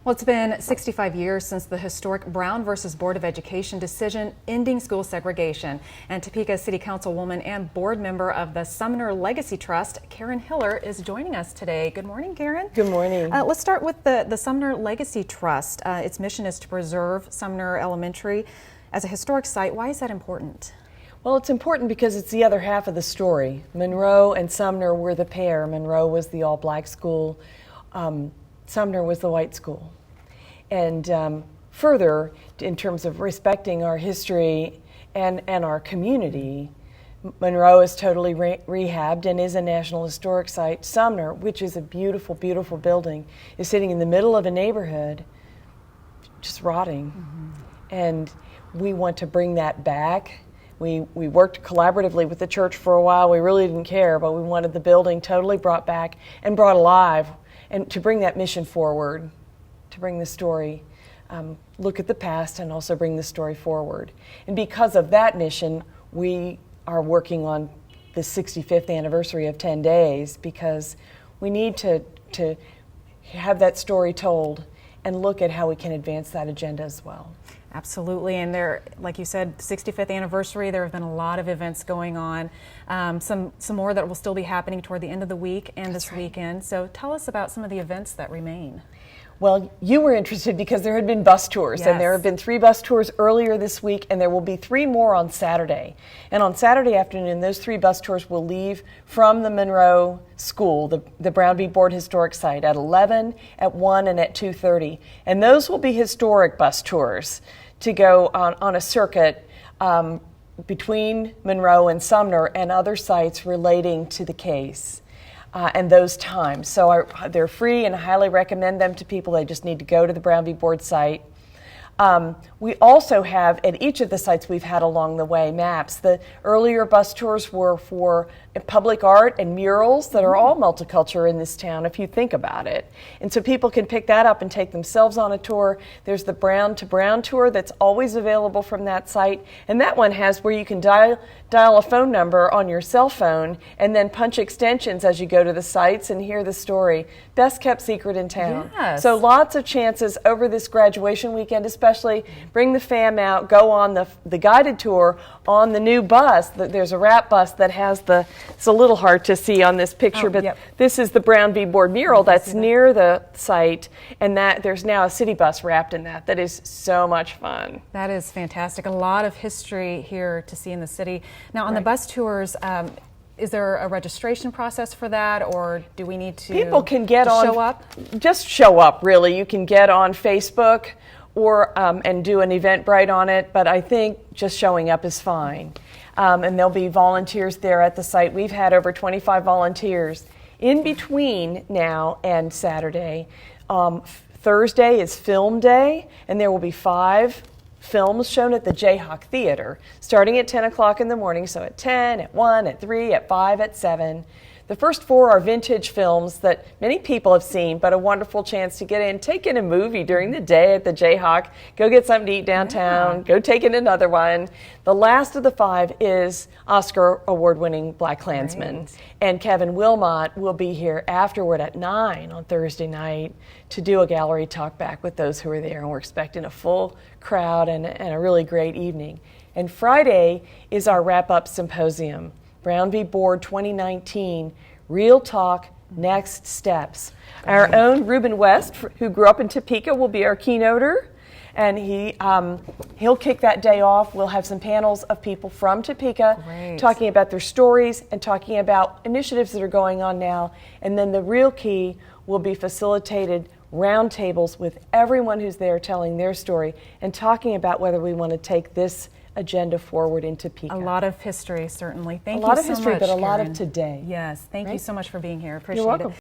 Well, it's been 65 years since the historic Brown versus Board of Education decision ending school segregation. And Topeka City Councilwoman and board member of the Sumner Legacy Trust, Karen Hiller, is joining us today. Good morning, Karen. Good morning. Let's start with the Sumner Legacy Trust. Its mission is to preserve Sumner Elementary as a historic site. Why is that important? Well, it's important because it's the other half of the story. Monroe and Sumner were the pair. Monroe was the all-black school. Sumner was the white school. And further, in terms of respecting our history and our community, Monroe is totally rehabbed and is a National Historic Site. Sumner, which is a beautiful, beautiful building, is sitting in the middle of a neighborhood, just rotting. Mm-hmm. And we want to bring that back. We worked collaboratively with the church for a while. We really didn't care, but we wanted the building totally brought back and brought alive, and to bring that mission forward, to bring the story, look at the past and also bring the story forward. And because of that mission, we are working on the 65th anniversary of 10 days because we need to have that story told and look at how we can advance that agenda as well. Absolutely, and there, like you said, 65th anniversary, there have been a lot of events going on, some more that will still be happening toward the end of the week and this weekend. So tell us about some of the events that remain. Well, you were interested because there had been bus tours, yes. And there have been 3 bus tours earlier this week, and there will be 3 more on Saturday. And on Saturday afternoon, those 3 bus tours will leave from the Monroe School, the Brown v. Board Historic Site, at 11, at 1, and at 2:30. And those will be historic bus tours to go on a circuit between Monroe and Sumner and other sites relating to the case. And those times. So they're free and I highly recommend them to people. They just need to go to the Brown v. Board site. We also have, at each of the sites we've had along the way, maps. The earlier bus tours were for public art and murals that are all multicultural in this town, if you think about it. And so people can pick that up and take themselves on a tour. There's the Brown to Brown tour that's always available from that site. And that one has where you can dial a phone number on your cell phone and then punch extensions as you go to the sites and hear the story. Best kept secret in town. Yes. So lots of chances over this graduation weekend, especially bring the fam out, go on the guided tour on the new bus. There's a wrap bus that has it's a little hard to see on this picture, but yep. This is the Brown v. Board mural that's near the site, and that there's now a city bus wrapped in that. That is so much fun. That is fantastic. A lot of history here to see in the city. Now on the bus tours, is there a registration process for that, or do we need to People can get show up? Just show up, really. You can get on Facebook or and do an Eventbrite on it, but I think just showing up is fine. And there'll be volunteers there at the site. We've had over 25 volunteers. In between now and Saturday, Thursday is film day, and there will be 5 films shown at the Jayhawk Theater, starting at 10 o'clock in the morning, so at 10, at 1, at 3, at 5, at 7. The first 4 are vintage films that many people have seen, but a wonderful chance to get in, take in a movie during the day at the Jayhawk, go get something to eat downtown, go take in another one. The last of the 5 is Oscar award-winning BlacKkKlansman. And Kevin Wilmot will be here afterward at 9 on Thursday night to do a gallery talk back with those who are there, and we're expecting a full crowd and a really great evening. And Friday is our wrap-up symposium. Brown v. Board 2019, Real Talk, Next Steps. Our own Reuben West, who grew up in Topeka, will be our keynoter, and he'll kick that day off. We'll have some panels of people from Topeka talking about their stories and talking about initiatives that are going on now. And then the real key will be facilitated roundtables with everyone who's there telling their story and talking about whether we want to take this agenda forward in Topeka. A lot of history, certainly. Thank you so much. A lot of history, but a lot Karen. of today. Yes, thank you so much for being here. Appreciate You're welcome. it.